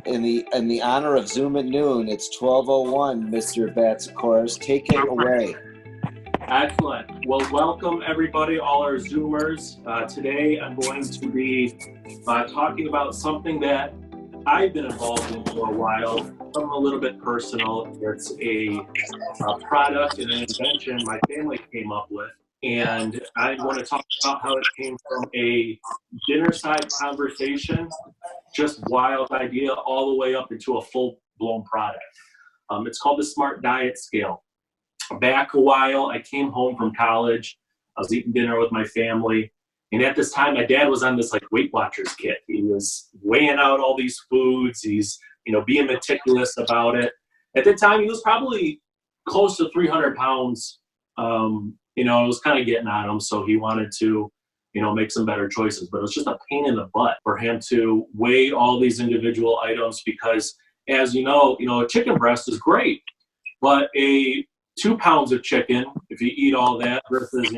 in the honor of Zoom at noon, it's 12:01, Mr. Batsikouras. Take it away. Excellent. Well, welcome everybody, all our Zoomers. Today I'm going to be talking about something that I've been involved in for a while, something a little bit personal. It's a product and an invention my family came up with. And I want to talk about how it came from a dinner side conversation, just wild idea, all the way up into a full-blown product. It's called the Smart Diet Scale. Back a while, I came home from college. I was eating dinner with my family. And at this time, my dad was on this like Weight Watchers kit. He was weighing out all these foods. He's, being meticulous about it. At the time, he was probably close to 300 pounds. It was kind of getting on him, so he wanted to, make some better choices. But it was just a pain in the butt for him to weigh all these individual items because, as you know, a chicken breast is great, but 2 pounds of chicken, if you eat all that, versus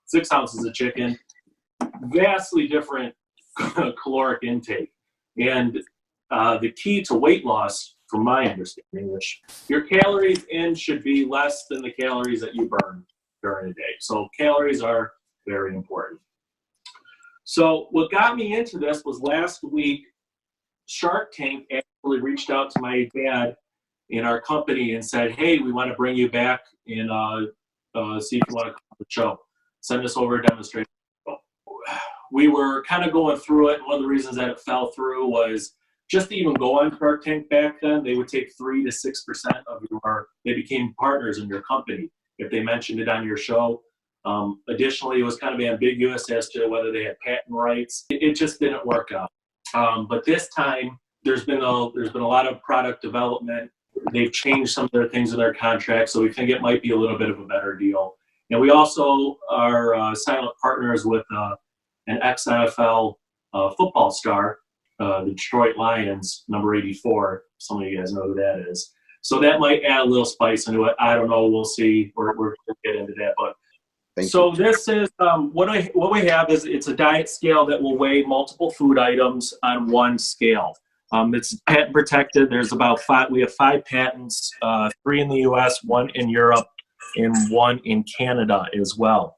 6 ounces of chicken, vastly different caloric intake. And the key to weight loss, from my understanding, which your calories in should be less than the calories that you burn during a day. So calories are very important. So what got me into this was last week, Shark Tank actually reached out to my dad in our company and said, hey, we want to bring you back and see if you want to come to the show. Send us over a demonstration. We were kind of going through it. One of the reasons that it fell through was just to even go on Shark Tank back then, they would take 3 to 6% of they became partners in your company if they mentioned it on your show. Additionally, it was kind of ambiguous as to whether they had patent rights. It just didn't work out. But this time, there's been a lot of product development. They've changed some of their things in their contract, so we think it might be a little bit of a better deal. And we also are silent partners with an ex-NFL football star, the Detroit Lions, number 84. Some of you guys know who that is. So that might add a little spice into it. I don't know. We'll see. We're going to get into that. But this is what we have is it's a diet scale that will weigh multiple food items on one scale. It's patent protected. There's about 5. We have 5 patents, 3 in the U.S., 1 in Europe, and 1 in Canada as well.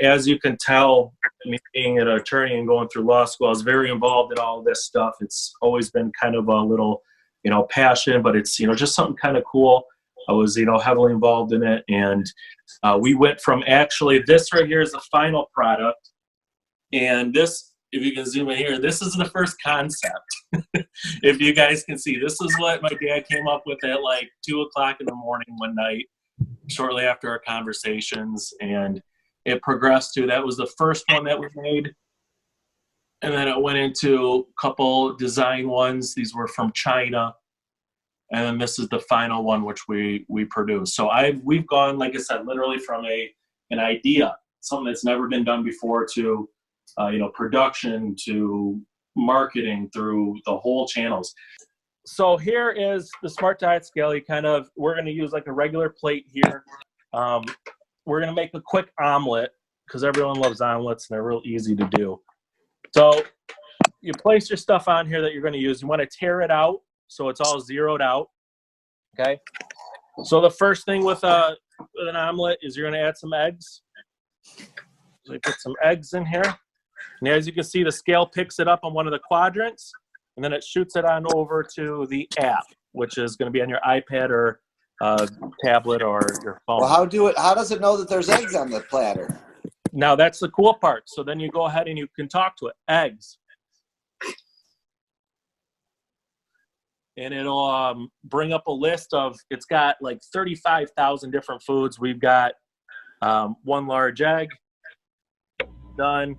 As you can tell, me being an attorney and going through law school, I was very involved in all of this stuff. It's always been kind of a little, passion, but it's, just something kind of cool. I was, heavily involved in it. And we went from actually, this right here is the final product. And this, if you can zoom in here, this is the first concept. If you guys can see, this is what my dad came up with at like 2 o'clock in the morning one night, shortly after our conversations. And it progressed to, that was the first one that we made. And then it went into a couple design ones. These were from China. And then this is the final one, which we produced. So we've gone, like I said, literally from an idea, something that's never been done before, to production, to marketing, through the whole channels. So here is the Smart Diet Scale. We're going to use like a regular plate here. We're going to make a quick omelet because everyone loves omelets and they're real easy to do. So you place your stuff on here that you're going to use. You want to tear it out so it's all zeroed out. Okay. So the first thing with an omelet is you're going to add some eggs. So you put some eggs in here. And as you can see, the scale picks it up on one of the quadrants, and then it shoots it on over to the app, which is going to be on your iPad or tablet or your phone. Well, how does it know that there's eggs on the platter? Now that's the cool part. So then you go ahead and you can talk to it. Eggs. And it'll bring up a list of, it's got like 35,000 different foods. We've got 1 large egg. Done.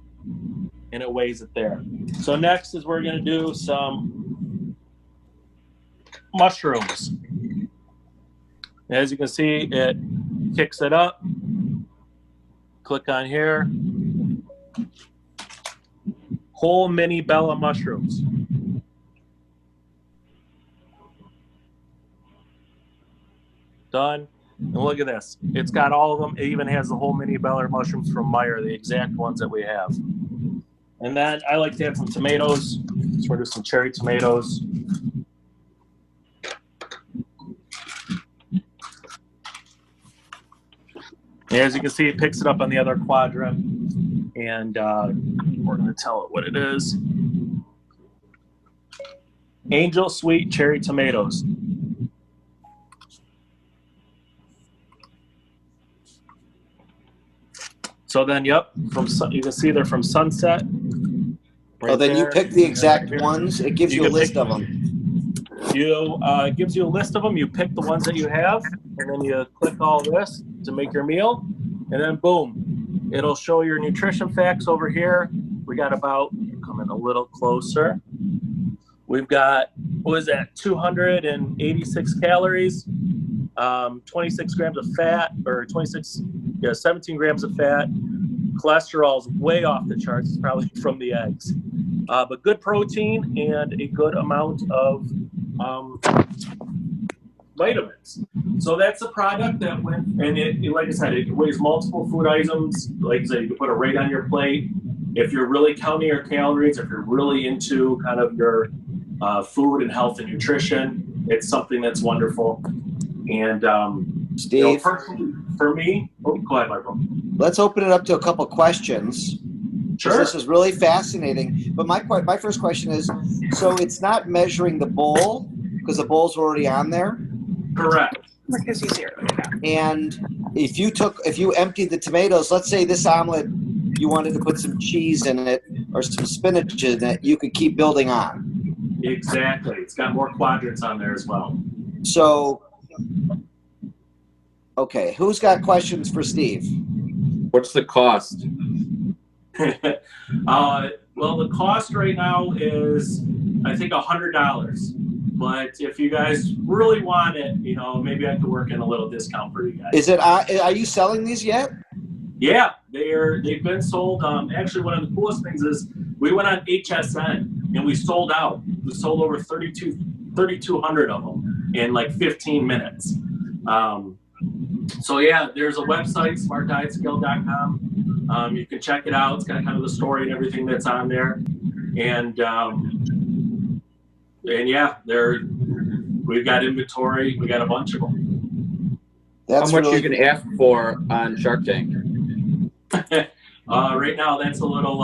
And it weighs it there. So next is we're going to do some mushrooms. As you can see, it kicks it up. Click on here. Whole mini Bella mushrooms. Done. And look at this. It's got all of them. It even has the whole mini Bella mushrooms from Meyer, the exact ones that we have. And then I like to add some tomatoes. So we're going to do some cherry tomatoes. As you can see, it picks it up on the other quadrant, and we're going to tell it what it is. Angel Sweet Cherry Tomatoes. So then, yep, you can see they're from Sunset. Right then you pick the exact ones. It gives you a list of them. It gives you a list of them. You pick the ones that you have, and then you click all this to make your meal, and then boom, it'll show your nutrition facts over here. We got about, come in a little closer. We've got, what is that, 286 calories, 26 grams of fat, or 17 grams of fat. Cholesterol's way off the charts. It's probably from the eggs. But good protein and a good amount of vitamins. So that's a product that went, and it, like I said, it weighs multiple food items. Like I said, you can put it right on your plate. If you're really counting your calories, if you're really into kind of your food and health and nutrition, it's something that's wonderful. And Steve, you know, personally, for me, oh, go ahead, Michael. Let's open it up to a couple questions. Sure. This is really fascinating. But my first question is, so it's not measuring the bowl because the bowl's already on there? Correct. Because you zero. And if you emptied the tomatoes, let's say this omelet, you wanted to put some cheese in it or some spinach in it, you could keep building on. Exactly. It's got more quadrants on there as well. So, okay, who's got questions for Steve? What's the cost? Well, the cost right now is, I think, $100. But if you guys really want it, you know, maybe I could work in a little discount for you guys. Is it? Are you selling these yet? Yeah, they've been sold. Actually, one of the coolest things is we went on HSN and we sold out. We sold over 3,200 of them in like 15 minutes. So yeah, there's a website, smartdietscale.com. You can check it out. It's got kind of the story and everything that's on there. And yeah, we've got inventory. We got a bunch of them. That's how much really you can ask for on Shark Tank? Right now, that's a little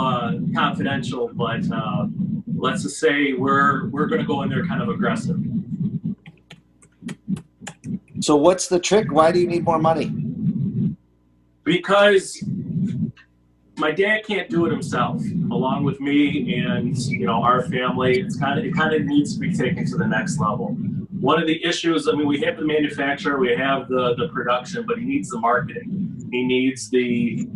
confidential, but let's just say we're going to go in there kind of aggressive. So what's the trick? Why do you need more money? Because my dad can't do it himself, along with me and our family. It kind of needs to be taken to the next level. One of the issues, I mean, we have the manufacturer, we have the production, but he needs the marketing. He needs the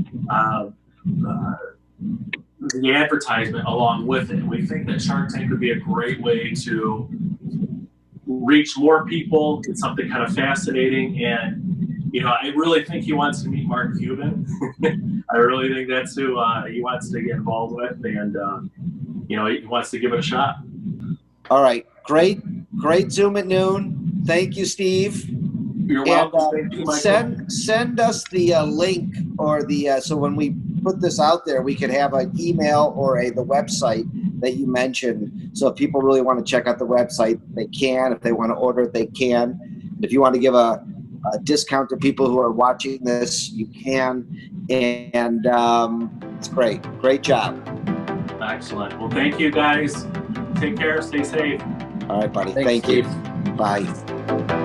advertisement along with it. We think that Shark Tank would be a great way to reach more people. It's something kind of fascinating, and I really think he wants to meet Mark Cuban. I really think that's who he wants to get involved with, and he wants to give it a shot. All right, great Zoom at noon. Thank you, Steve. You're welcome. And, Thank you, Michael. send us the link or the so when we put this out there, we could have an email or the website that you mentioned. So if people really want to check out the website, they can. If they want to order it, they can. If you want to give a discount to people who are watching this, you can. And it's great job. Excellent. Well, thank you guys. Take care. Stay safe. All right, buddy. Thanks, Thank you. Steve. Bye.